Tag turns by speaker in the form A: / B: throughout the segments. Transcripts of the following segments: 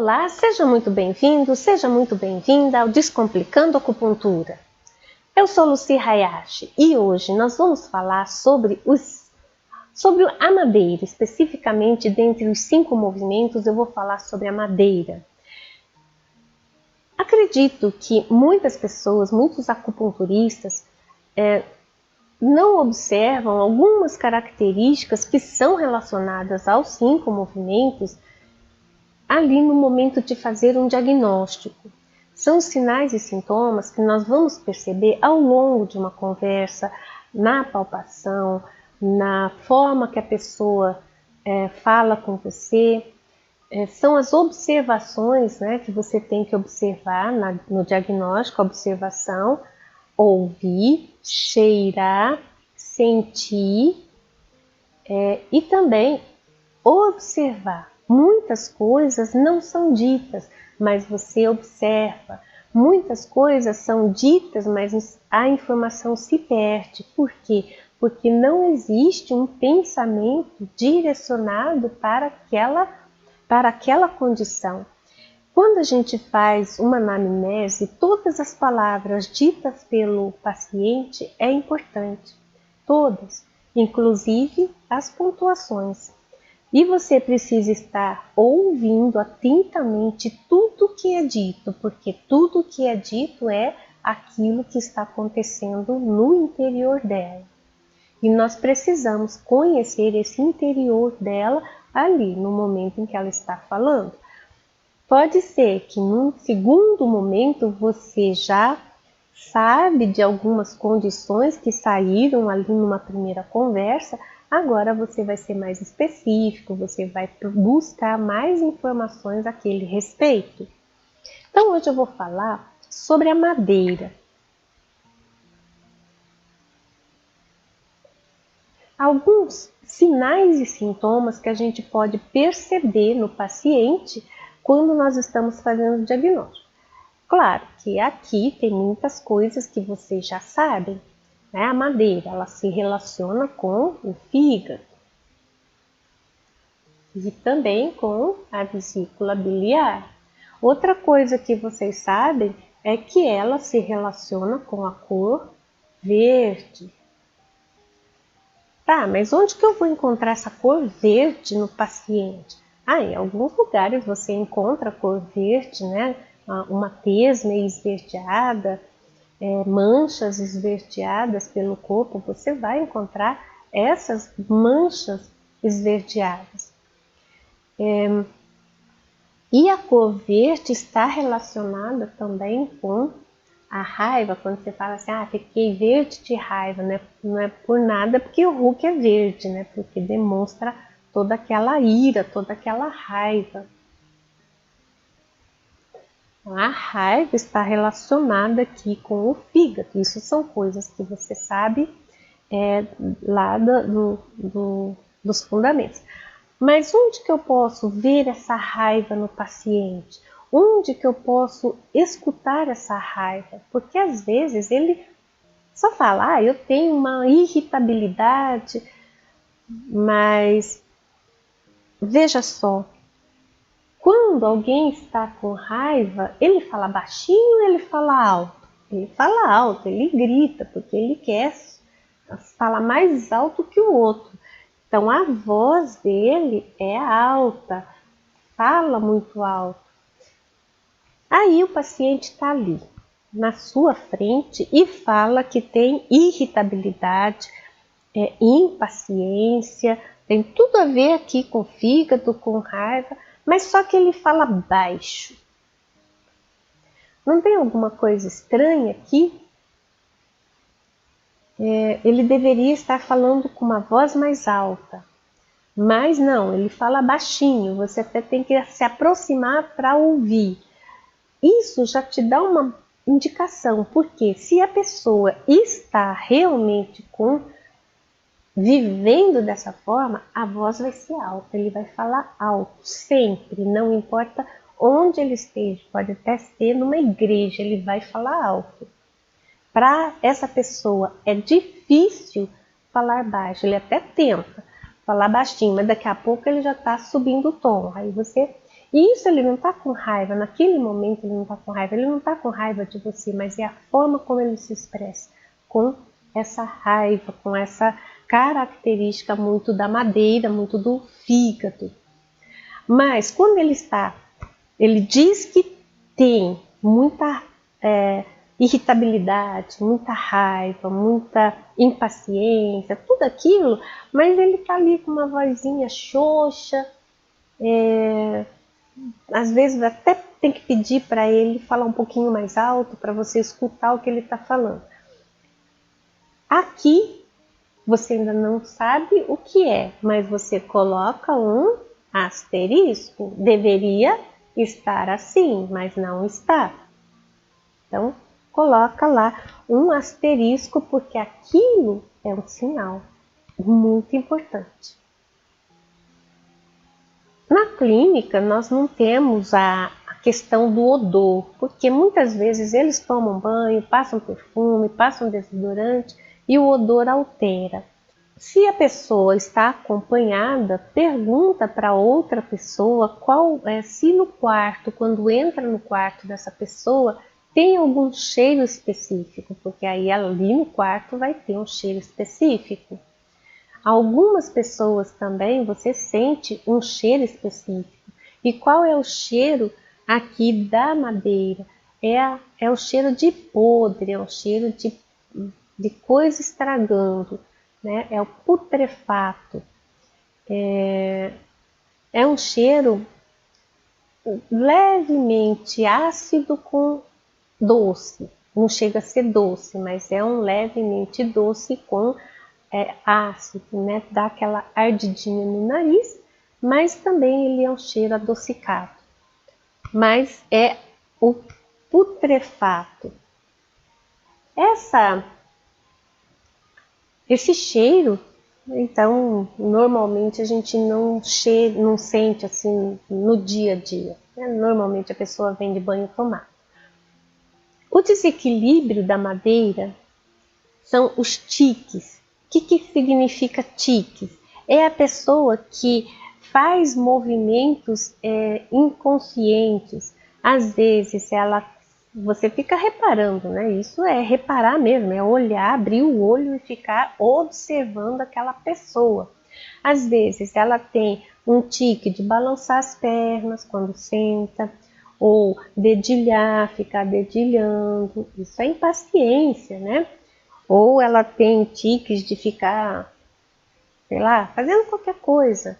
A: Olá, seja muito bem-vindo, seja muito bem-vinda ao Descomplicando Acupuntura. Eu sou Lucy Hayashi e hoje nós vamos falar sobre a madeira, especificamente dentre os 5 movimentos eu vou falar sobre a madeira. Acredito que muitas pessoas, muitos acupunturistas não observam algumas características que são relacionadas aos 5 movimentos ali no momento de fazer um diagnóstico. São os sinais e sintomas que nós vamos perceber ao longo de uma conversa, na palpação, na forma que a pessoa fala com você. São as observações, né, que você tem que observar no diagnóstico, a observação, ouvir, cheirar, sentir e também observar. Muitas coisas não são ditas, mas você observa. Muitas coisas são ditas, mas a informação se perde. Por quê? Porque não existe um pensamento direcionado para aquela condição. Quando a gente faz uma anamnese, todas as palavras ditas pelo paciente é importante. Todas, inclusive as pontuações. E você precisa estar ouvindo atentamente tudo que é dito, porque tudo que é dito é aquilo que está acontecendo no interior dela. E nós precisamos conhecer esse interior dela ali, no momento em que ela está falando. Pode ser que num segundo momento você já sabe de algumas condições que saíram ali numa primeira conversa. Agora você vai ser mais específico, você vai buscar mais informações àquele respeito. Então hoje eu vou falar sobre a madeira. Alguns sinais e sintomas que a gente pode perceber no paciente quando nós estamos fazendo o diagnóstico. Claro que aqui tem muitas coisas que vocês já sabem. A madeira, ela se relaciona com o fígado e também com a vesícula biliar. Outra coisa que vocês sabem é que ela se relaciona com a cor verde. Tá, mas onde que eu vou encontrar essa cor verde no paciente? Em alguns lugares você encontra a cor verde, né? Uma tez meio esverdeada, manchas esverdeadas pelo corpo, você vai encontrar essas manchas esverdeadas. E a cor verde está relacionada também com a raiva. Quando você fala assim, fiquei verde de raiva, né? Não é por nada porque o Hulk é verde, né? Porque demonstra toda aquela ira, toda aquela raiva. A raiva está relacionada aqui com o fígado. Isso são coisas que você sabe lá dos fundamentos. Mas onde que eu posso ver essa raiva no paciente? Onde que eu posso escutar essa raiva? Porque às vezes ele só fala, eu tenho uma irritabilidade, mas veja só. Quando alguém está com raiva, ele fala baixinho ou ele fala alto? Ele fala alto, ele grita, porque ele quer falar mais alto que o outro. Então a voz dele é alta, fala muito alto. Aí o paciente está ali, na sua frente, e fala que tem irritabilidade, impaciência, tem tudo a ver aqui com fígado, com raiva, mas só que ele fala baixo. Não tem alguma coisa estranha aqui? Ele deveria estar falando com uma voz mais alta, mas não, ele fala baixinho, você até tem que se aproximar para ouvir. Isso já te dá uma indicação, porque se a pessoa está realmente vivendo dessa forma, a voz vai ser alta, ele vai falar alto, sempre, não importa onde ele esteja, pode até ser numa igreja, ele vai falar alto. Para essa pessoa é difícil falar baixo, ele até tenta falar baixinho, mas daqui a pouco ele já está subindo o tom. Aí você E isso ele não está com raiva, naquele momento ele não está com raiva, ele não está com raiva de você, mas é a forma como ele se expressa, com essa raiva, com essa característica muito da madeira, muito do fígado. Mas quando ele diz que tem muita irritabilidade, muita raiva, muita impaciência, tudo aquilo, mas ele está ali com uma vozinha xoxa, às vezes até tem que pedir para ele falar um pouquinho mais alto para você escutar o que ele está falando. Aqui você ainda não sabe o que é, mas você coloca um asterisco. Deveria estar assim, mas não está. Então, coloca lá um asterisco, porque aquilo é um sinal muito importante. Na clínica, nós não temos a questão do odor, porque muitas vezes eles tomam banho, passam perfume, passam desodorante e o odor altera. Se a pessoa está acompanhada, pergunta para outra pessoa se no quarto, quando entra no quarto dessa pessoa, tem algum cheiro específico, porque aí ali no quarto vai ter um cheiro específico. Algumas pessoas também você sente um cheiro específico. E qual é o cheiro aqui da madeira? É o cheiro de podre, é o cheiro de coisa estragando, né? É o putrefato. É um cheiro levemente ácido com doce. Não chega a ser doce, mas é um levemente doce com ácido, né? Dá aquela ardidinha no nariz, mas também ele é um cheiro adocicado. Mas é o putrefato. Esse cheiro, então, normalmente a gente não sente assim no dia a dia, né? Normalmente a pessoa vem de banho tomado. O desequilíbrio da madeira são os tiques. O que significa tiques? É a pessoa que faz movimentos inconscientes. Às vezes você fica reparando, né? Isso é reparar mesmo, é olhar, abrir o olho e ficar observando aquela pessoa. Às vezes ela tem um tique de balançar as pernas quando senta, ou dedilhar, ficar dedilhando. Isso é impaciência, né? Ou ela tem tiques de ficar, sei lá, fazendo qualquer coisa.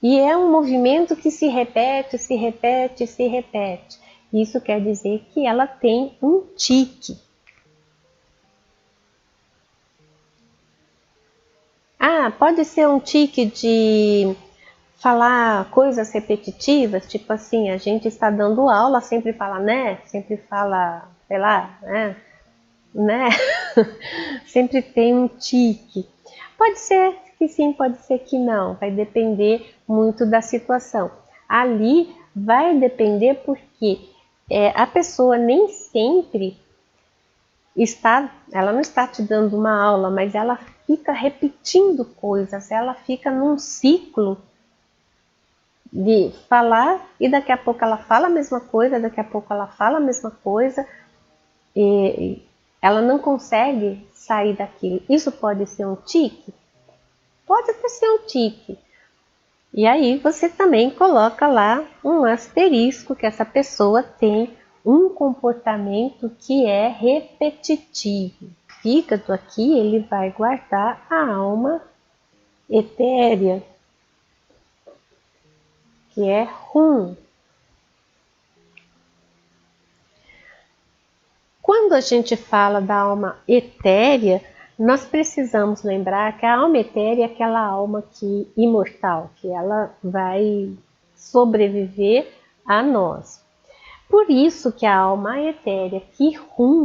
A: E é um movimento que se repete, se repete, se repete. Isso quer dizer que ela tem um tique. Pode ser um tique de falar coisas repetitivas, tipo assim, a gente está dando aula, sempre fala né, sempre fala, sei lá, né? Sempre tem um tique. Pode ser que sim, pode ser que não, vai depender muito da situação. Ali vai depender porque a pessoa nem sempre ela não está te dando uma aula, mas ela fica repetindo coisas, ela fica num ciclo de falar e daqui a pouco ela fala a mesma coisa, daqui a pouco ela fala a mesma coisa e ela não consegue sair daquilo. Isso pode ser um tique? Pode até ser um tique. E aí você também coloca lá um asterisco que essa pessoa tem um comportamento que é repetitivo. O fígado aqui ele vai guardar a alma etérea, que é rum. Quando a gente fala da alma etérea, nós precisamos lembrar que a alma etérea é aquela alma imortal, que ela vai sobreviver a nós. Por isso que a alma etérea, que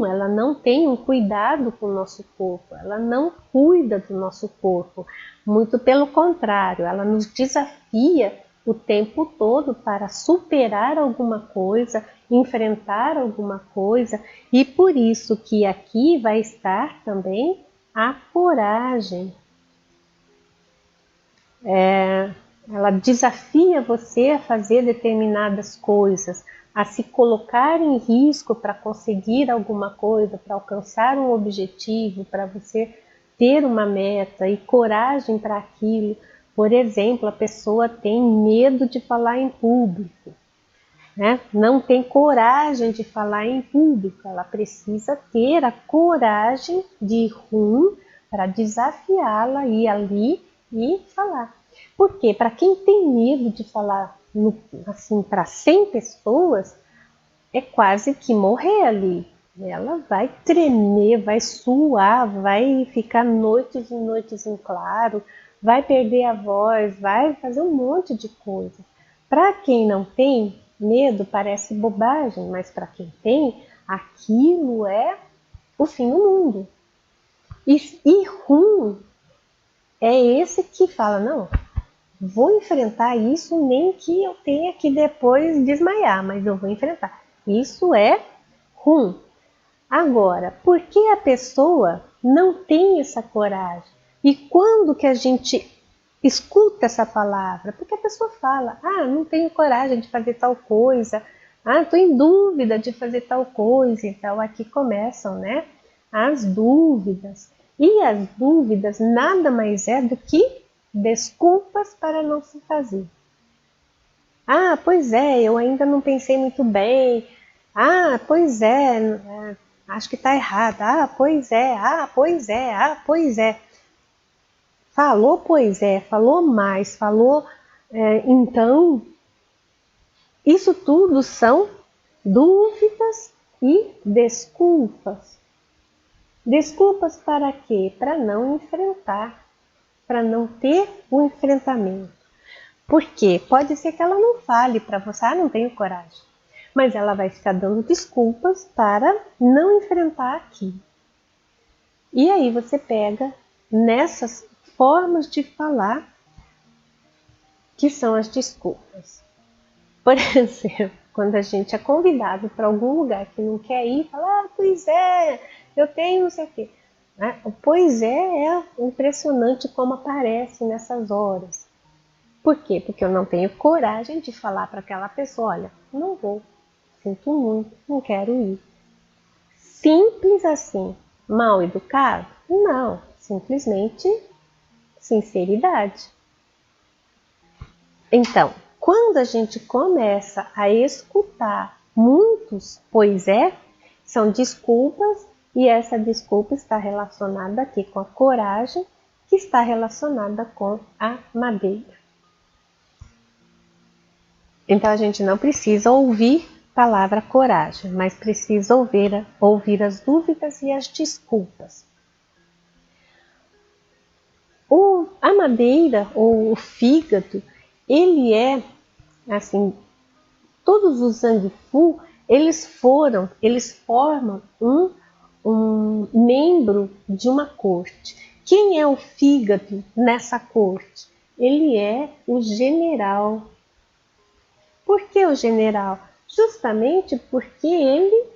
A: ela não tem um cuidado com o nosso corpo, ela não cuida do nosso corpo, muito pelo contrário, ela nos desafia o tempo todo para superar alguma coisa, enfrentar alguma coisa, e por isso que aqui vai estar também a coragem. ela desafia você a fazer determinadas coisas, a se colocar em risco para conseguir alguma coisa, para alcançar um objetivo, para você ter uma meta e coragem para aquilo. Por exemplo, a pessoa tem medo de falar em público, né? Não tem coragem de falar em público, ela precisa ter a coragem de ir para desafiá-la, ir ali e falar. Porque para quem tem medo de falar assim para 100 pessoas, é quase que morrer ali. Ela vai tremer, vai suar, vai ficar noites e noites em claro, vai perder a voz, vai fazer um monte de coisa. Para quem não tem medo, parece bobagem, mas para quem tem, aquilo é o fim do mundo. E rum é esse que fala, não, vou enfrentar isso, nem que eu tenha que depois desmaiar, mas eu vou enfrentar. Isso é rum. Agora, por que a pessoa não tem essa coragem? E quando que a gente escuta essa palavra? Porque a pessoa fala, não tenho coragem de fazer tal coisa, estou em dúvida de fazer tal coisa. Então aqui começam, né, as dúvidas. E as dúvidas nada mais é do que desculpas para não se fazer. Pois é, eu ainda não pensei muito bem. Pois é, acho que está errado. Pois é, pois é, pois é. Falou, pois é, falou mais, falou, então. Isso tudo são dúvidas e desculpas. Desculpas para quê? Para não enfrentar, para não ter o enfrentamento. Porque pode ser que ela não fale para você, não tenho coragem. Mas ela vai ficar dando desculpas para não enfrentar aquilo. E aí você pega nessas formas de falar que são as desculpas. Por exemplo, quando a gente é convidado para algum lugar que não quer ir, fala, pois é, eu tenho não sei o quê. Pois é impressionante como aparece nessas horas. Por quê? Porque eu não tenho coragem de falar para aquela pessoa, olha, não vou, sinto muito, não quero ir. Simples assim. Mal educado? Não, simplesmente sinceridade. Então, quando a gente começa a escutar muitos pois é, são desculpas, e essa desculpa está relacionada aqui com a coragem, que está relacionada com a madeira. Então a gente não precisa ouvir a palavra coragem, mas precisa ouvir as dúvidas e as desculpas. A madeira ou o fígado, ele é, assim, todos os Zangfu, eles formam um membro de uma corte. Quem é o fígado nessa corte? Ele é o general. Por que o general? Justamente porque ele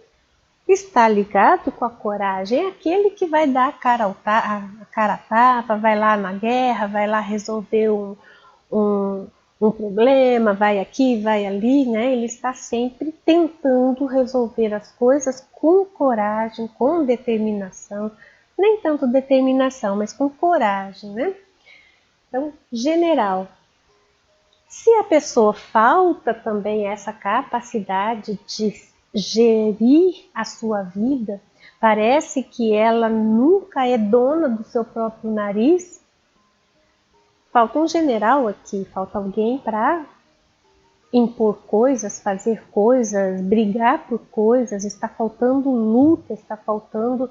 A: está ligado com a coragem, é aquele que vai dar a cara a tapa, vai lá na guerra, vai lá resolver um problema, vai aqui, vai ali, né? Ele está sempre tentando resolver as coisas com coragem, com determinação, nem tanto determinação, mas com coragem, né? Então, general. Se a pessoa falta também essa capacidade de gerir a sua vida, parece que ela nunca é dona do seu próprio nariz. Falta um general aqui, falta alguém para impor coisas, fazer coisas, brigar por coisas, está faltando luta, está faltando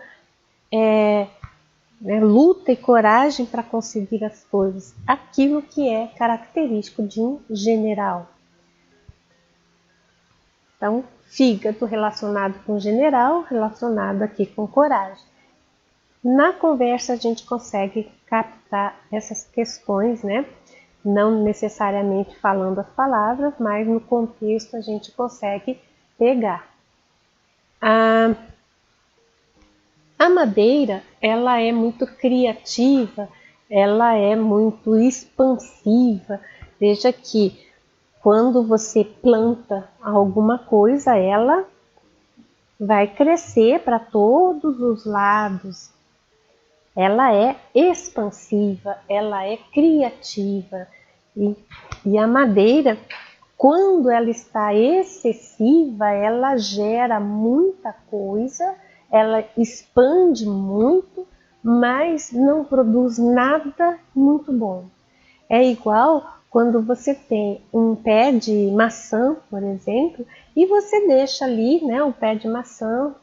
A: luta e coragem para conseguir as coisas. Aquilo que é característico de um general. Então, fígado relacionado com general, relacionado aqui com coragem. Na conversa a gente consegue captar essas questões, né? Não necessariamente falando as palavras, mas no contexto a gente consegue pegar. A madeira, ela é muito criativa, ela é muito expansiva, Veja que quando você planta alguma coisa, ela vai crescer para todos os lados. Ela é expansiva, ela é criativa. E a madeira, quando ela está excessiva, ela gera muita coisa, ela expande muito, mas não produz nada muito bom. É igual quando você tem um pé de maçã, por exemplo, e você deixa ali, né, o pé de maçã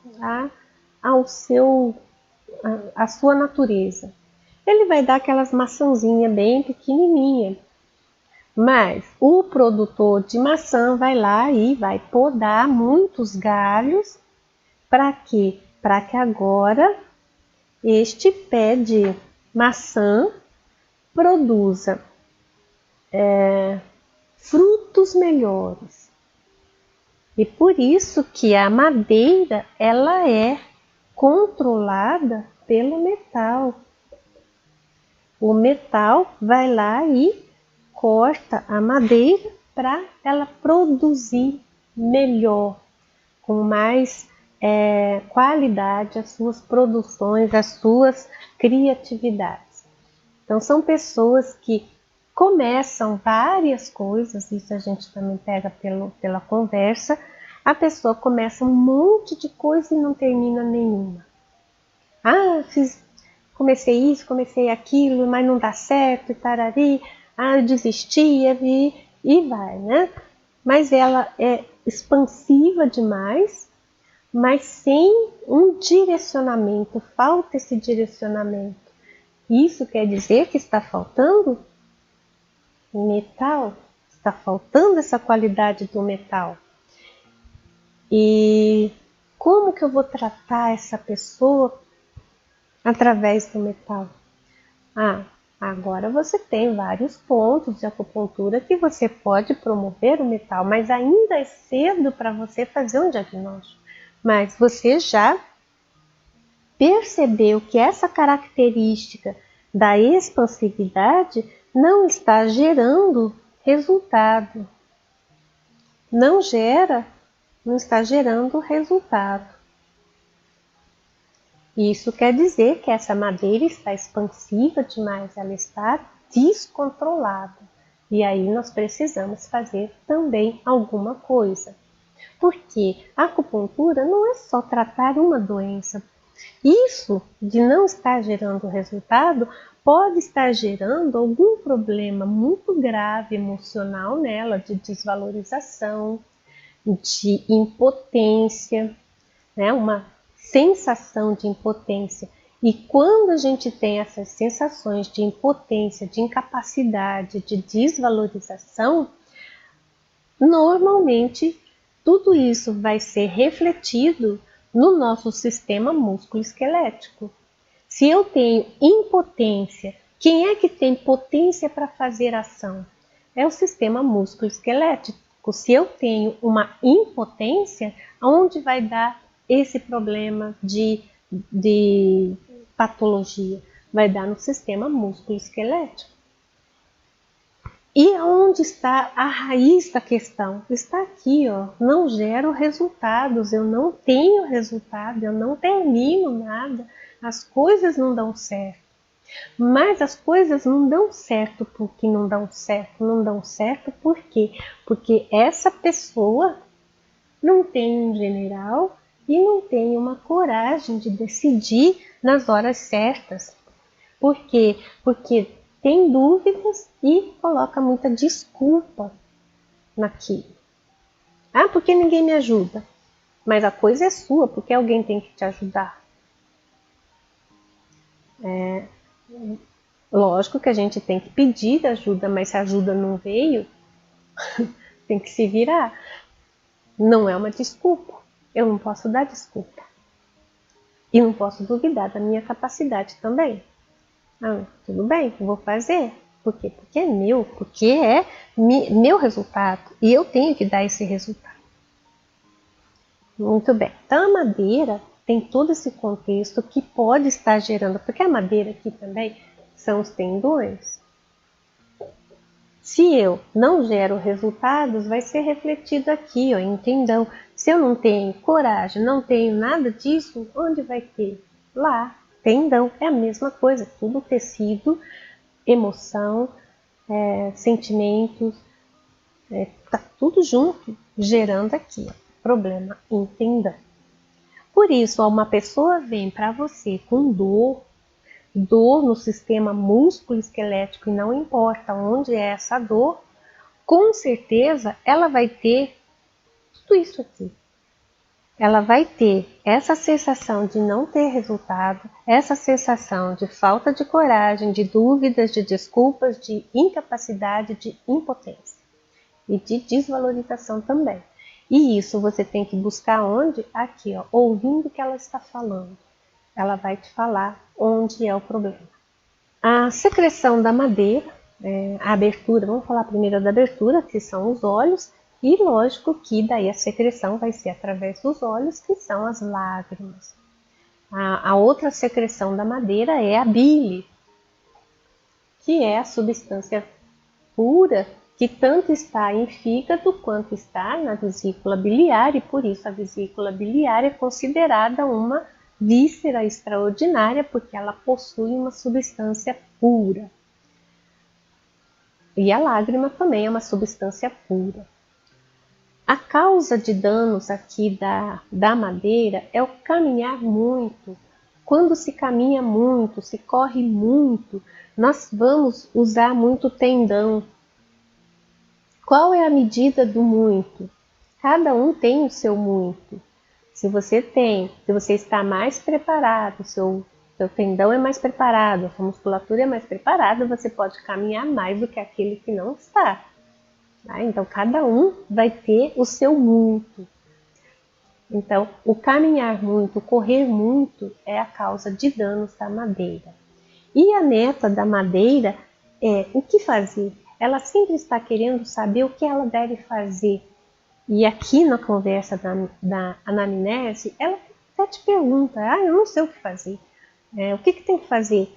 A: à sua natureza. Ele vai dar aquelas maçãzinhas bem pequenininhas. Mas o produtor de maçã vai lá e vai podar muitos galhos. Para quê? Para que agora este pé de maçã produza frutos melhores. E por isso que a madeira ela é controlada pelo metal. O metal vai lá e corta a madeira para ela produzir melhor, com mais qualidade as suas produções, as suas criatividades. Então são pessoas que começam várias coisas, isso a gente também pega pela conversa, a pessoa começa um monte de coisa e não termina nenhuma. Comecei isso, comecei aquilo, mas não dá certo, e tarari, eu desisti, e vai, né? Mas ela é expansiva demais, mas sem um direcionamento, falta esse direcionamento. Isso quer dizer que está faltando metal, está faltando essa qualidade do metal. E como que eu vou tratar essa pessoa através do metal? Agora você tem vários pontos de acupuntura que você pode promover o metal, mas ainda é cedo para você fazer um diagnóstico. Mas você já percebeu que essa característica da expansividade não está gerando resultado. Não está gerando resultado. Isso quer dizer que essa madeira está expansiva demais, ela está descontrolada. E aí nós precisamos fazer também alguma coisa. Porque a acupuntura não é só tratar uma doença. Isso de não estar gerando resultado pode estar gerando algum problema muito grave emocional nela, de desvalorização, de impotência, né? Uma sensação de impotência. E quando a gente tem essas sensações de impotência, de incapacidade, de desvalorização, normalmente tudo isso vai ser refletido no nosso sistema músculo-esquelético. Se eu tenho impotência, quem é que tem potência para fazer ação? É o sistema músculo-esquelético. Se eu tenho uma impotência, aonde vai dar esse problema de patologia? Vai dar no sistema músculo-esquelético. E onde está a raiz da questão? Está aqui, ó. Não gero resultados, eu não tenho resultado, eu não termino nada, as coisas não dão certo. Mas as coisas não dão certo porque não dão certo. Não dão certo por quê? Porque essa pessoa não tem um general e não tem uma coragem de decidir nas horas certas. Por quê? Porque tem dúvidas e coloca muita desculpa naquilo. Porque ninguém me ajuda. Mas a coisa é sua, porque alguém tem que te ajudar. Lógico que a gente tem que pedir ajuda, mas se a ajuda não veio, tem que se virar. Não é uma desculpa. Eu não posso dar desculpa. E não posso duvidar da minha capacidade também. Tudo bem, vou fazer. Por quê? Porque é meu, porque é meu resultado. E eu tenho que dar esse resultado. Muito bem. Então a madeira tem todo esse contexto que pode estar gerando, porque a madeira aqui também são os tendões. Se eu não gero resultados, vai ser refletido aqui, ó, em tendão. Se eu não tenho coragem, não tenho nada disso, onde vai ter? Lá, tendão. É a mesma coisa, tudo tecido, emoção, sentimentos, tá tudo junto, gerando aqui, ó, problema em tendão. Por isso, uma pessoa vem para você com dor no sistema músculo-esquelético, e não importa onde é essa dor, com certeza ela vai ter tudo isso aqui. Ela vai ter essa sensação de não ter resultado, essa sensação de falta de coragem, de dúvidas, de desculpas, de incapacidade, de impotência e de desvalorização também. E isso você tem que buscar onde? Aqui, ó, ouvindo o que ela está falando. Ela vai te falar onde é o problema. A secreção da madeira, a abertura, vamos falar primeiro da abertura, que são os olhos, e lógico que daí a secreção vai ser através dos olhos, que são as lágrimas. A outra secreção da madeira é a bile, que é a substância pura que tanto está em fígado quanto está na vesícula biliar, e por isso a vesícula biliar é considerada uma víscera extraordinária, porque ela possui uma substância pura. E a lágrima também é uma substância pura. A causa de danos aqui da madeira é o caminhar muito. Quando se caminha muito, se corre muito, nós vamos usar muito tendão. Qual é a medida do muito? Cada um tem o seu muito. Se você está mais preparado, seu tendão é mais preparado, a sua musculatura é mais preparada, você pode caminhar mais do que aquele que não está. Tá? Então, cada um vai ter o seu muito. Então, o caminhar muito, o correr muito é a causa de danos da madeira. E a meta da madeira é o que fazer. Ela sempre está querendo saber o que ela deve fazer. E aqui na conversa da anamnese, ela até te pergunta, eu não sei o que fazer. O que tem que fazer?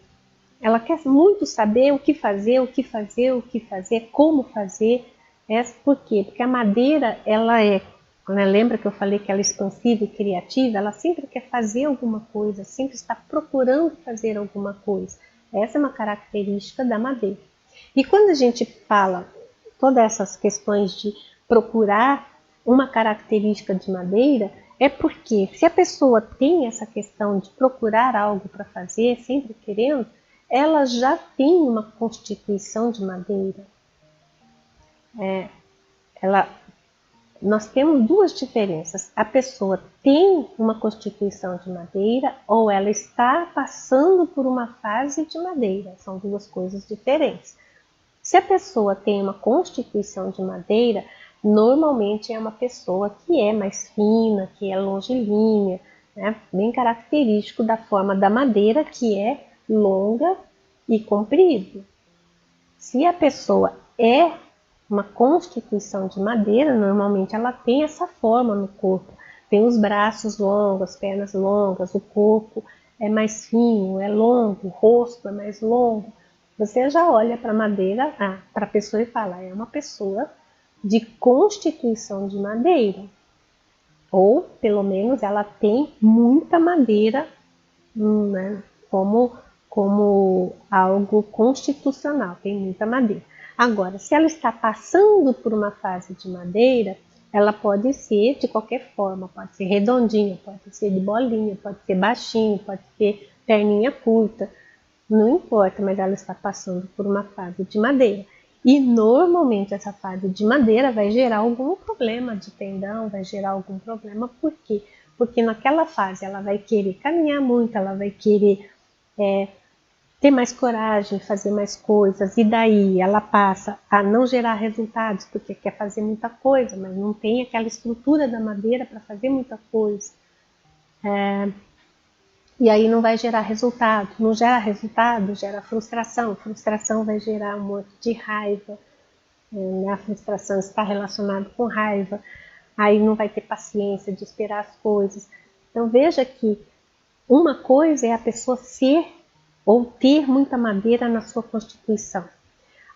A: Ela quer muito saber o que fazer, como fazer. Por quê? Porque a madeira, ela lembra que eu falei que ela é expansiva e criativa? Ela sempre quer fazer alguma coisa, sempre está procurando fazer alguma coisa. Essa é uma característica da madeira. E quando a gente fala todas essas questões de procurar uma característica de madeira, é porque se a pessoa tem essa questão de procurar algo para fazer, sempre querendo, ela já tem uma constituição de madeira. Nós temos duas diferenças. A pessoa tem uma constituição de madeira ou ela está passando por uma fase de madeira. São duas coisas diferentes. Se a pessoa tem uma constituição de madeira, normalmente é uma pessoa que é mais fina, que é longilínea, né? Bem característico da forma da madeira, que é longa e comprida. Se a pessoa é uma constituição de madeira, normalmente ela tem essa forma no corpo. Tem os braços longos, as pernas longas, o corpo é mais fino, é longo, o rosto é mais longo. Você já olha para a madeira, para a pessoa e fala, é uma pessoa de constituição de madeira. Ou, pelo menos, ela tem muita madeira, né, como algo constitucional, tem muita madeira. Agora, se ela está passando por uma fase de madeira, ela pode ser de qualquer forma, pode ser redondinha, pode ser de bolinha, pode ser baixinho, pode ser perninha curta, não importa, mas ela está passando por uma fase de madeira. E normalmente essa fase de madeira vai gerar algum problema de tendão, vai gerar algum problema, por quê? Porque naquela fase ela vai querer caminhar muito, ela vai querer ter mais coragem, fazer mais coisas, e daí ela passa a não gerar resultados, porque quer fazer muita coisa, mas não tem aquela estrutura da madeira para fazer muita coisa. E aí não vai gerar resultado. Não gera resultado, gera frustração. Frustração vai gerar um monte de raiva. A frustração está relacionada com raiva. Aí não vai ter paciência de esperar as coisas. Então veja que uma coisa é a pessoa ser ou ter muita madeira na sua constituição.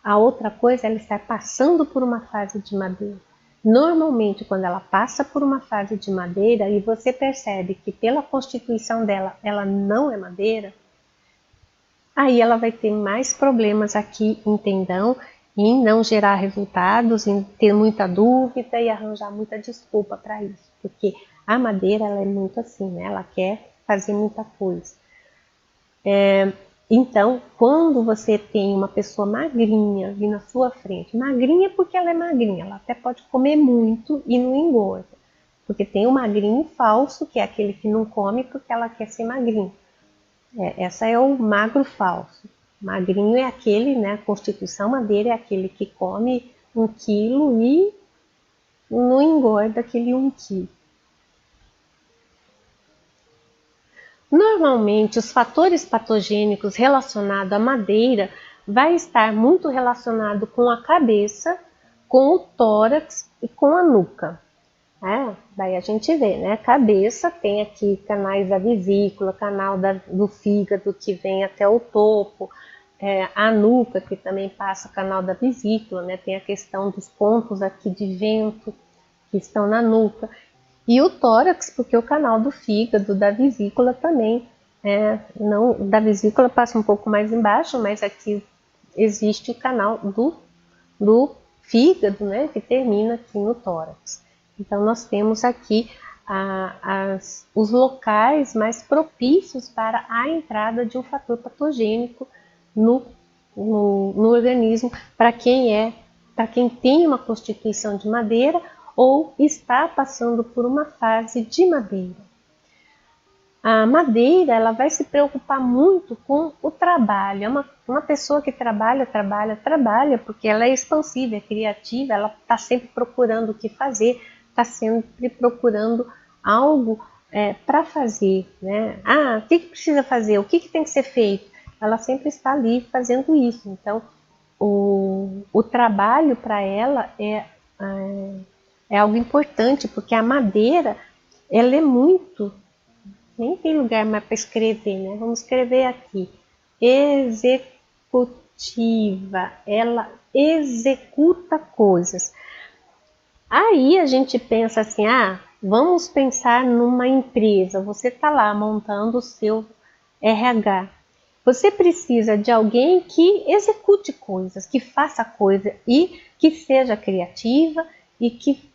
A: A outra coisa é ela estar passando por uma fase de madeira. Normalmente, quando ela passa por uma fase de madeira e você percebe que pela constituição dela, ela não é madeira, aí ela vai ter mais problemas aqui em tendão, em não gerar resultados, em ter muita dúvida e arranjar muita desculpa para isso. Porque a madeira, ela é muito assim, né? Ela quer fazer muita coisa. Então, quando você tem uma pessoa magrinha vindo na sua frente, magrinha porque ela é magrinha, ela até pode comer muito e não engorda. Porque tem o magrinho falso, que é aquele que não come porque ela quer ser magrinho. Essa é o magro falso. Magrinho é aquele, né? A constituição madeira é aquele que come 1 quilo e não engorda aquele 1 quilo. Normalmente, os fatores patogênicos relacionados à madeira vai estar muito relacionado com a cabeça, com o tórax e com a nuca. Daí a gente vê, né? Cabeça tem aqui canais da vesícula, canal do fígado que vem até o topo, a nuca que também passa canal da vesícula, né? Tem a questão dos pontos aqui de vento que estão na nuca. E o tórax, porque o canal do fígado, da vesícula também, não, da vesícula passa um pouco mais embaixo, mas aqui existe o canal do fígado, né, que termina aqui no tórax. Então nós temos aqui os locais mais propícios para a entrada de um fator patogênico no organismo, para quem tem uma constituição de madeira ou está passando por uma fase de madeira. A madeira, ela vai se preocupar muito com o trabalho. Uma pessoa que trabalha, porque ela é expansiva, é criativa, ela está sempre procurando o que fazer, está sempre procurando algo para fazer, né? O que precisa fazer? O que tem que ser feito? Ela sempre está ali fazendo isso. Então, o trabalho para ela é algo importante, porque a madeira, ela é muito... Nem tem lugar mais para escrever, né? Vamos escrever aqui. Executiva. Ela executa coisas. Aí a gente pensa assim, vamos pensar numa empresa. Você está lá montando o seu RH. Você precisa de alguém que execute coisas, que faça coisa e que seja criativa e que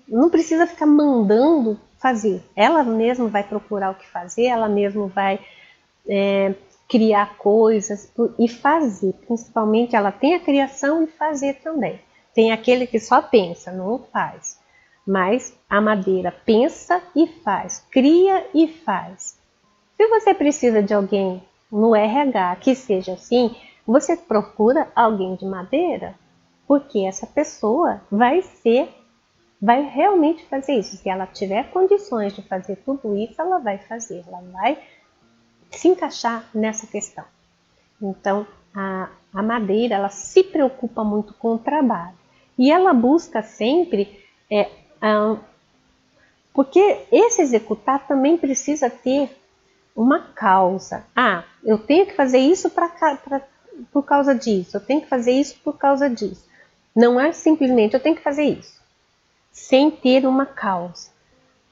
A: não precisa ficar mandando fazer. Ela mesma vai procurar o que fazer, ela mesma vai criar coisas e fazer. Principalmente ela tem a criação e fazer também. Tem aquele que só pensa, não faz. Mas a madeira pensa e faz, cria e faz. Se você precisa de alguém no RH que seja assim, você procura alguém de madeira, porque essa pessoa vai realmente fazer isso. Se ela tiver condições de fazer tudo isso, ela vai fazer, ela vai se encaixar nessa questão. Então, a madeira, ela se preocupa muito com o trabalho. E ela busca sempre, porque esse executar também precisa ter uma causa. Eu tenho que fazer isso por causa disso, eu tenho que fazer isso por causa disso. Não é simplesmente eu tenho que fazer isso, sem ter uma causa.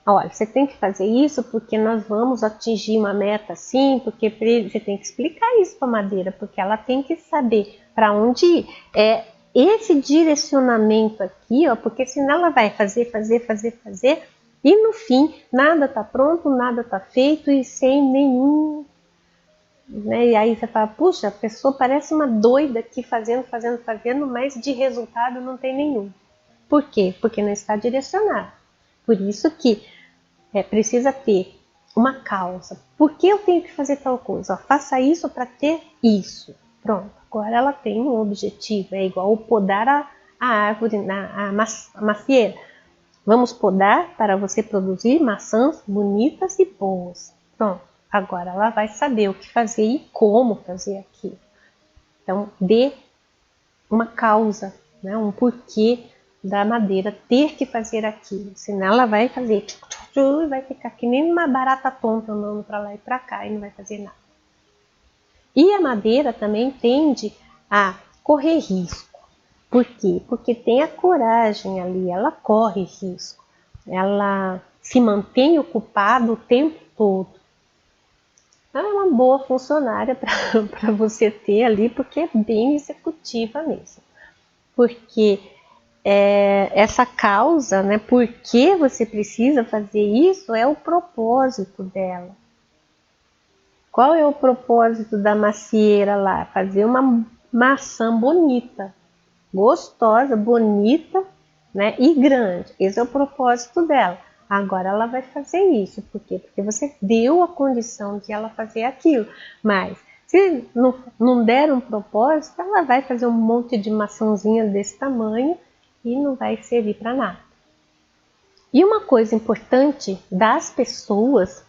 A: Olha, você tem que fazer isso porque nós vamos atingir uma meta assim, porque você tem que explicar isso para a madeira, porque ela tem que saber para onde ir. Esse direcionamento aqui, porque senão ela vai fazer, e no fim nada está pronto, nada está feito e sem nenhum... Né? E aí você fala, puxa, a pessoa parece uma doida aqui fazendo, mas de resultado não tem nenhum. Por quê? Porque não está direcionado. Por isso que precisa ter uma causa. Por que eu tenho que fazer tal coisa? Faça isso para ter isso. Pronto, agora ela tem um objetivo. É igual podar a árvore, a macieira. Vamos podar para você produzir maçãs bonitas e boas. Pronto, agora ela vai saber o que fazer e como fazer aquilo. Então, dê uma causa, né, um porquê da madeira ter que fazer aquilo, senão ela vai fazer e vai ficar que nem uma barata tonta andando para lá e para cá e não vai fazer nada. E a madeira também tende a correr risco. Por quê? Porque tem a coragem ali, ela corre risco. Ela se mantém ocupada o tempo todo. Então, é uma boa funcionária para você ter ali, porque é bem executiva mesmo. Porque essa causa, né, por que você precisa fazer isso, é o propósito dela. Qual é o propósito da macieira lá? Fazer uma maçã bonita, gostosa, bonita, né, e grande. Esse é o propósito dela. Agora ela vai fazer isso. Por quê? Porque você deu a condição de ela fazer aquilo. Mas se não der um propósito, ela vai fazer um monte de maçãzinha desse tamanho e não vai servir para nada. E uma coisa importante das pessoas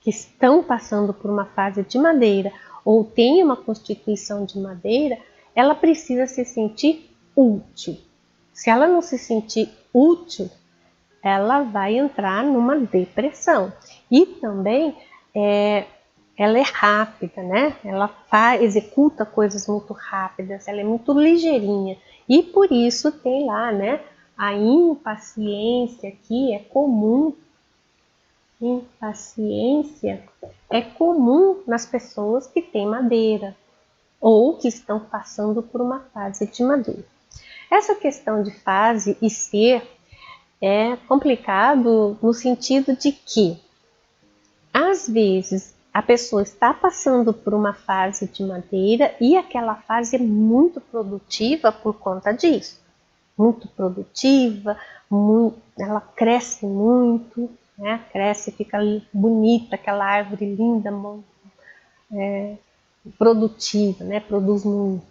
A: que estão passando por uma fase de madeira ou têm uma constituição de madeira, ela precisa se sentir útil. Se ela não se sentir útil, ela vai entrar numa depressão. E também ela é rápida, né? Ela executa coisas muito rápidas, ela é muito ligeirinha. E por isso tem lá, né? A impaciência aqui é comum. Impaciência é comum nas pessoas que têm madeira ou que estão passando por uma fase de madeira. Essa questão de fase e ser é complicado no sentido de que, às vezes, a pessoa está passando por uma fase de madeira e aquela fase é muito produtiva por conta disso. Muito produtiva, ela cresce muito, né? Cresce, fica bonita, aquela árvore linda, produtiva, né? Produz muito.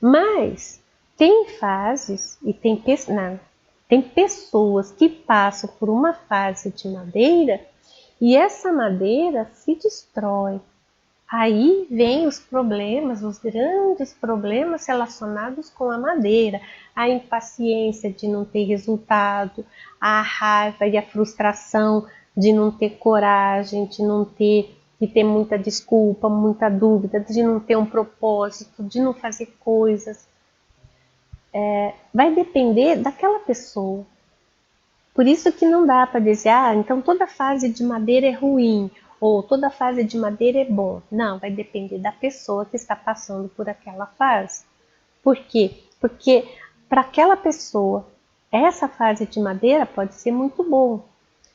A: Mas tem fases e tem pessoas que passam por uma fase de madeira e essa madeira se destrói. Aí vem os problemas, os grandes problemas relacionados com a madeira, a impaciência de não ter resultado, a raiva e a frustração de não ter coragem, de ter muita desculpa, muita dúvida, de não ter um propósito, de não fazer coisas. Vai depender daquela pessoa. Por isso que não dá para dizer, então toda fase de madeira é ruim, ou toda fase de madeira é bom. Não, vai depender da pessoa que está passando por aquela fase. Por quê? Porque para aquela pessoa, essa fase de madeira pode ser muito bom.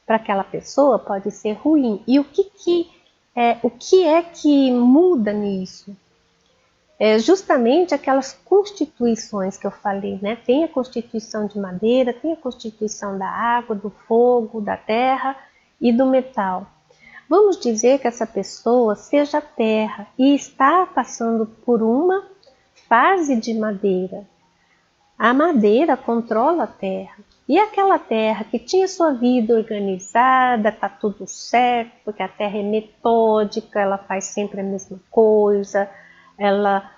A: Para aquela pessoa pode ser ruim. E o que é que muda nisso? É justamente aquelas constituições que eu falei, né? Tem a constituição de madeira, tem a constituição da água, do fogo, da terra e do metal. Vamos dizer que essa pessoa seja terra e está passando por uma fase de madeira. A madeira controla a terra. E aquela terra que tinha sua vida organizada, está tudo certo, porque a terra é metódica, ela faz sempre a mesma coisa, ela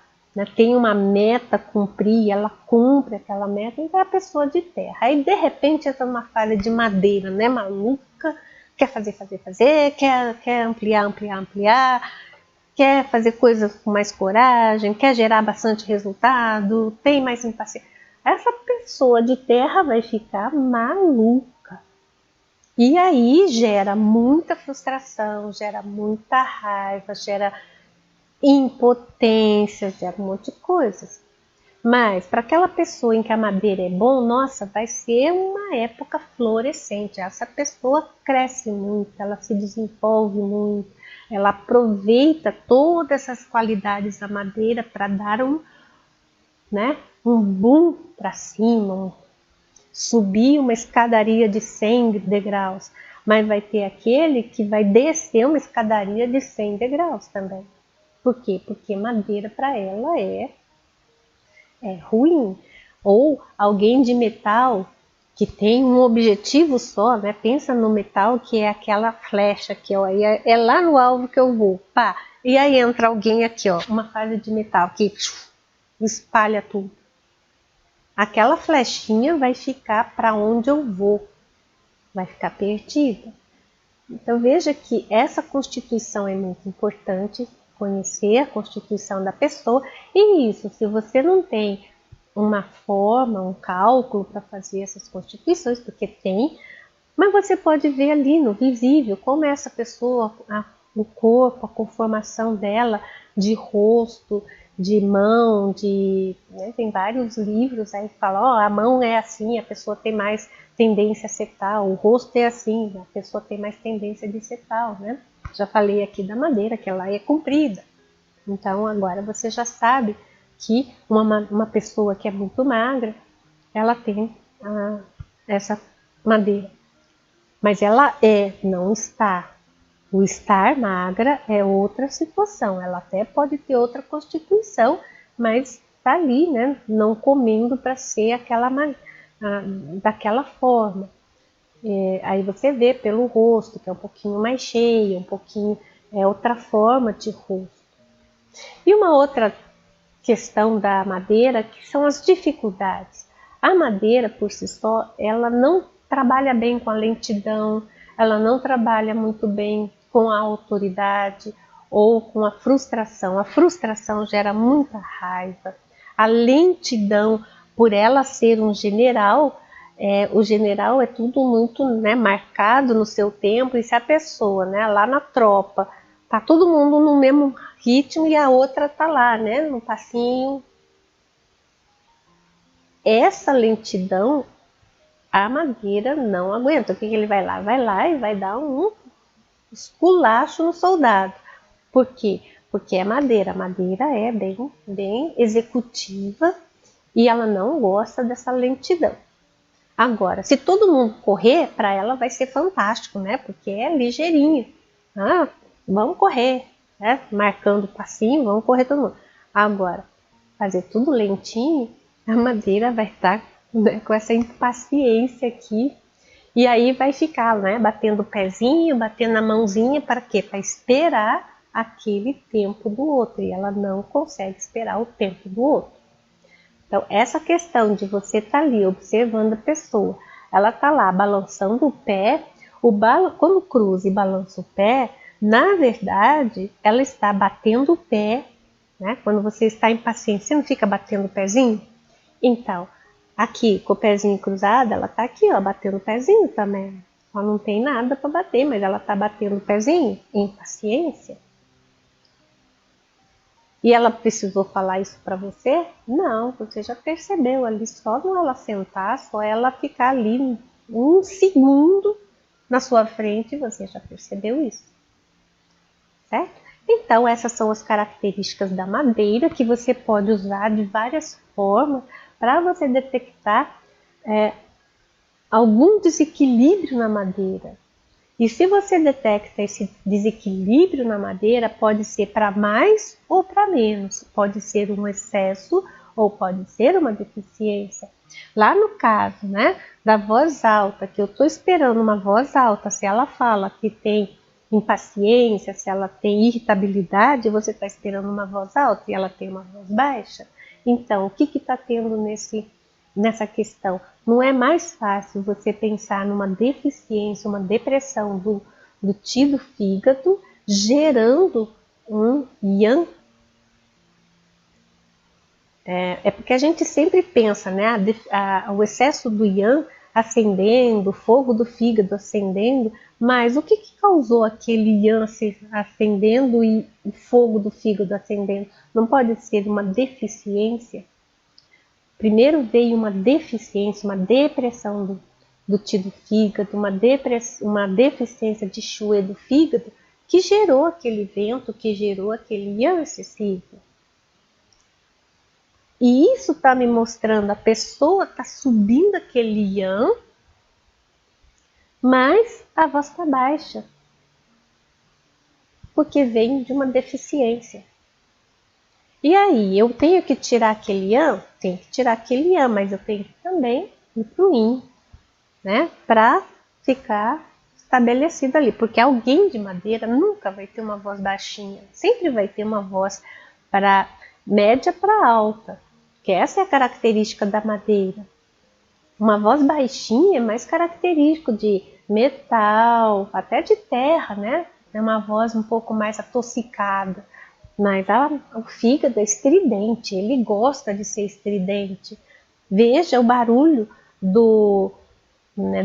A: tem uma meta a cumprir, ela cumpre aquela meta, então é a pessoa de terra. Aí de repente entra numa falha de madeira, né, maluca, quer fazer, quer ampliar, quer fazer coisas com mais coragem, quer gerar bastante resultado, tem mais impaciência. Essa pessoa de terra vai ficar maluca. E aí gera muita frustração, gera muita raiva, gera impotência, gera um monte de coisas. Mas para aquela pessoa em que a madeira é bom, nossa, vai ser uma época florescente. Essa pessoa cresce muito, ela se desenvolve muito, ela aproveita todas essas qualidades da madeira para dar um boom para cima, subir uma escadaria de 100 degraus. Mas vai ter aquele que vai descer uma escadaria de 100 degraus também. Por quê? Porque madeira para ela é ruim. Ou alguém de metal que tem um objetivo só, né? Pensa no metal que é aquela flecha aqui, ó, é lá no alvo que eu vou, pá. E aí entra alguém aqui, ó, uma fase de metal que espalha tudo. Aquela flechinha vai ficar para onde eu vou, vai ficar perdida. Então veja que essa constituição é muito importante, conhecer a constituição da pessoa. E isso, se você não tem uma forma, um cálculo para fazer essas constituições, porque tem, mas você pode ver ali no visível como é essa pessoa, o corpo, a conformação dela, de rosto, de mão, né, tem vários livros aí que falam, ó, a mão é assim, a pessoa tem mais tendência a ser tal, o rosto é assim, a pessoa tem mais tendência de ser tal, né? Já falei aqui da madeira, que ela é comprida. Então agora você já sabe que uma pessoa que é muito magra, ela tem essa madeira. Mas ela não está. O estar magra é outra situação. Ela até pode ter outra constituição, mas está ali, né? Não comendo para ser daquela forma. Aí você vê pelo rosto, que é um pouquinho mais cheio, um pouquinho outra forma de rosto. E uma outra questão da madeira, que são as dificuldades. A madeira, por si só, ela não trabalha bem com a lentidão, ela não trabalha muito bem com a autoridade ou com a frustração. A frustração gera muita raiva. A lentidão, por ela ser um general, o general é tudo muito, né, marcado no seu tempo, e se a pessoa, né, lá na tropa, tá todo mundo no mesmo ritmo e a outra tá lá, né, no passinho. Essa lentidão, a madeira não aguenta. O que ele vai lá? Vai lá e vai dar um esculacho no soldado. Por quê? Porque é madeira. A madeira é bem executiva e ela não gosta dessa lentidão. Agora, se todo mundo correr, para ela vai ser fantástico, né? Porque é ligeirinho. Vamos correr, né? Marcando o passinho, vamos correr todo mundo. Agora, fazer tudo lentinho, a madeira vai estar, né, com essa impaciência aqui. E aí vai ficar, né, batendo o pezinho, batendo a mãozinha, para quê? Para esperar aquele tempo do outro. E ela não consegue esperar o tempo do outro. Então, essa questão de você estar ali observando a pessoa, ela está lá balançando o pé, quando cruza e balança o pé, na verdade, ela está batendo o pé, né? Quando você está impaciente, você não fica batendo o pezinho? Então, aqui com o pezinho cruzado, ela está aqui, ó, batendo o pezinho também. Ela não tem nada para bater, mas ela está batendo o pezinho em paciência. E ela precisou falar isso para você? Não, você já percebeu ali, só não ela sentar, só ela ficar ali um segundo na sua frente, você já percebeu isso, certo? Então, essas são as características da madeira que você pode usar de várias formas para você detectar algum desequilíbrio na madeira. E se você detecta esse desequilíbrio na madeira, pode ser para mais ou para menos. Pode ser um excesso ou pode ser uma deficiência. Lá no caso, né, da voz alta, que eu estou esperando uma voz alta, se ela fala que tem impaciência, se ela tem irritabilidade, você está esperando uma voz alta e ela tem uma voz baixa. Então, o que está tendo nessa questão? Não é mais fácil você pensar numa deficiência, uma depressão do Qi do fígado, gerando um Yang? Porque a gente sempre pensa, né, o excesso do Yang acendendo, o fogo do fígado acendendo, mas o que causou aquele Yang acendendo e o fogo do fígado acendendo? Não pode ser uma deficiência? Primeiro veio uma deficiência, uma depressão do Qi do fígado, uma deficiência de Shui do fígado, que gerou aquele vento, que gerou aquele Yang excessivo. E isso está me mostrando, a pessoa está subindo aquele Yang, mas a voz está baixa, porque vem de uma deficiência. E aí, eu tenho que tirar aquele Yang? Tenho que tirar aquele Yang, mas eu tenho que também ir para o Yin, né? Para ficar estabelecido ali. Porque alguém de madeira nunca vai ter uma voz baixinha. Sempre vai ter uma voz para média para alta. Que essa é a característica da madeira. Uma voz baixinha é mais característico de metal, até de terra, né? É uma voz um pouco mais atossicada. Mas o fígado é estridente, ele gosta de ser estridente. Veja o barulho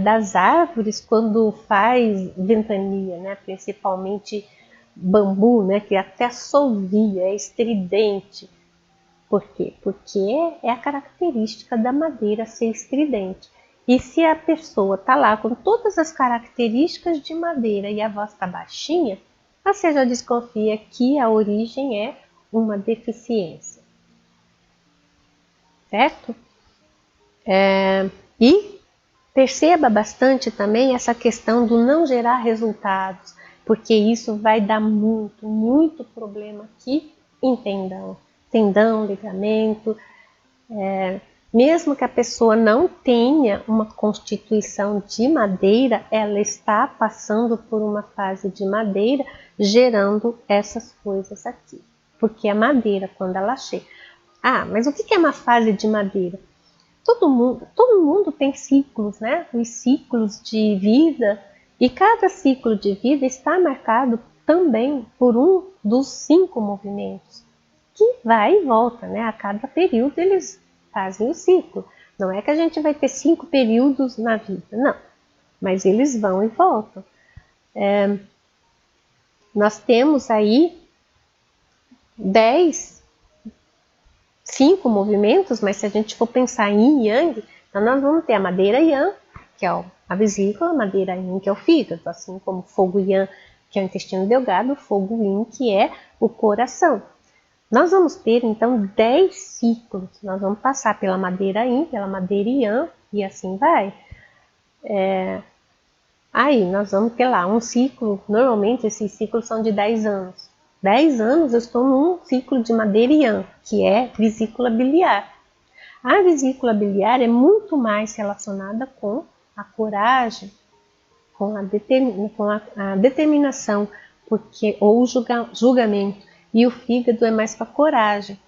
A: das árvores quando faz ventania, né? Principalmente bambu, né? Que até assovia, é estridente. Por quê? Porque é a característica da madeira ser estridente. E se a pessoa está lá com todas as características de madeira e a voz está baixinha, você já desconfia que a origem é uma deficiência. Certo? E perceba bastante também essa questão do não gerar resultados, porque isso vai dar muito problema aqui em tendão, ligamento. Mesmo que a pessoa não tenha uma constituição de madeira, ela está passando por uma fase de madeira, gerando essas coisas aqui. Porque a madeira, quando ela chega... mas o que é uma fase de madeira? Todo mundo tem ciclos, né? Os ciclos de vida, e cada ciclo de vida está marcado também por um dos 5 movimentos, que vai e volta, né? A cada período eles fazem o ciclo. Não é que a gente vai ter 5 períodos na vida, não. Mas eles vão e voltam. Nós temos aí 5 movimentos, mas se a gente for pensar em Yin e Yang, então nós vamos ter a madeira Yang, que é a vesícula, a madeira Yin, que é o fígado, assim como o fogo Yang, que é o intestino delgado, o fogo Yin, que é o coração. Nós vamos ter, então, 10 ciclos. Nós vamos passar pela madeira Yin, pela madeira Yang, e assim vai. Aí, nós vamos ter lá um ciclo. Normalmente, esses ciclos são de 10 anos. 10 anos eu estou num ciclo de madeira Yang, que é vesícula biliar. A vesícula biliar é muito mais relacionada com a coragem, com a determinação, ou o julgamento. E o fígado é mais para coragem.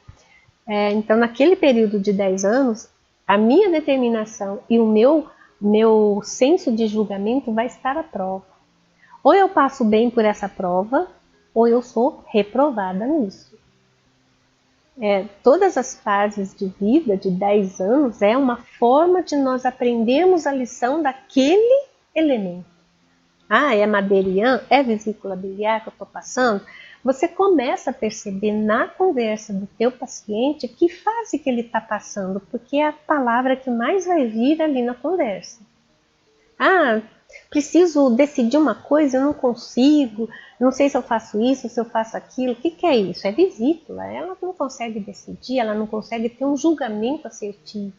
A: Então, naquele período de 10 anos, a minha determinação e o meu senso de julgamento vai estar à prova. Ou eu passo bem por essa prova, ou eu sou reprovada nisso. Todas as fases de vida de 10 anos é uma forma de nós aprendermos a lição daquele elemento. É madeira Yang? É vesícula biliar que eu estou passando? Você começa a perceber na conversa do teu paciente que fase que ele está passando, porque é a palavra que mais vai vir ali na conversa. Preciso decidir uma coisa, eu não consigo, não sei se eu faço isso, se eu faço aquilo. O que é isso? É vesícula, ela não consegue decidir, ela não consegue ter um julgamento assertivo.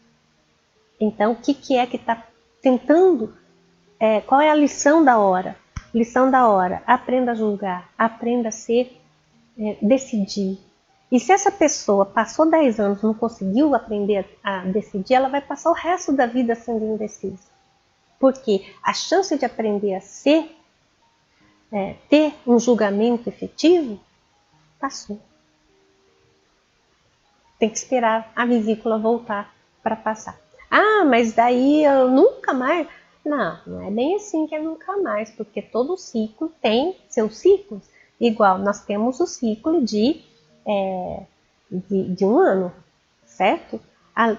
A: Então, o que é que está tentando? Qual é a lição da hora? Lição da hora, aprenda a julgar, aprenda a decidir. E se essa pessoa passou 10 anos e não conseguiu aprender a decidir, ela vai passar o resto da vida sendo indecisa. Porque a chance de aprender a ter um julgamento efetivo, passou. Tem que esperar a vesícula voltar para passar. Mas daí eu nunca mais... Não é bem assim que é nunca mais, porque todo ciclo tem seus ciclos. Igual, nós temos o ciclo de um ano, certo?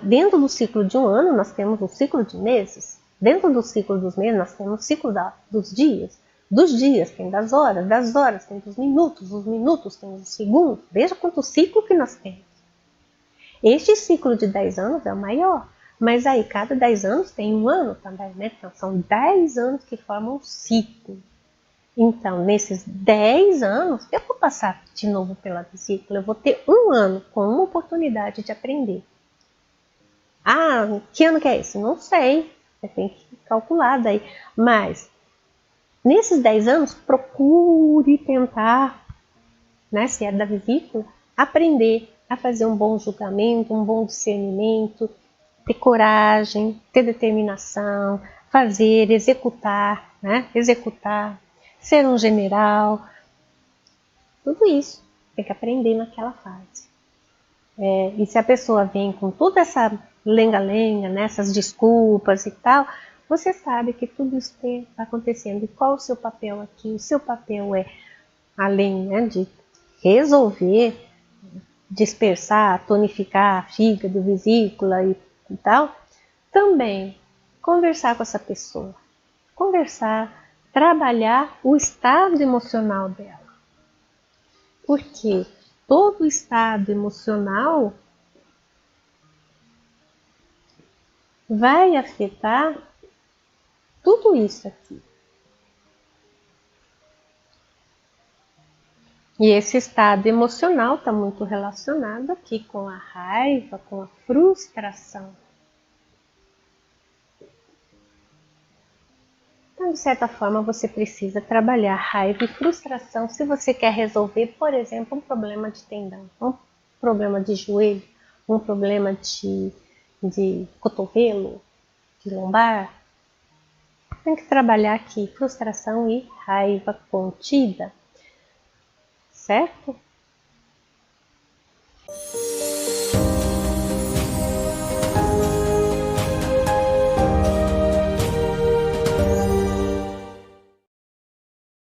A: Dentro do ciclo de um ano, nós temos o ciclo de meses. Dentro do ciclo dos meses, nós temos o ciclo dos dias. Dos dias tem das horas tem dos minutos tem dos segundos. Veja quanto ciclo que nós temos. Este ciclo de 10 anos é o maior. Mas aí, cada 10 anos tem um ano também, né? Então, são 10 anos que formam um ciclo. Então, nesses 10 anos, eu vou passar de novo pela vesícula, eu vou ter um ano com uma oportunidade de aprender. Que ano que é esse? Não sei, você tem que calcular daí. Mas, nesses 10 anos, procure tentar, né, se é da vesícula, aprender a fazer um bom julgamento, um bom discernimento, ter coragem, ter determinação, fazer, executar, né? Ser um general. Tudo isso tem que aprender naquela fase. E se a pessoa vem com toda essa lenga-lenga, né, essas desculpas e tal, você sabe que tudo isso está acontecendo. E qual o seu papel aqui? O seu papel é, além, né, de resolver, dispersar, tonificar fígado, vesícula e tal, também conversar com essa pessoa. Conversar, trabalhar o estado emocional dela. Porque todo estado emocional vai afetar tudo isso aqui. E esse estado emocional está muito relacionado aqui com a raiva, com a frustração. Então, de certa forma, você precisa trabalhar raiva e frustração se você quer resolver, por exemplo, um problema de tendão, um problema de joelho, um problema de cotovelo, de lombar. Tem que trabalhar aqui frustração e raiva contida, certo?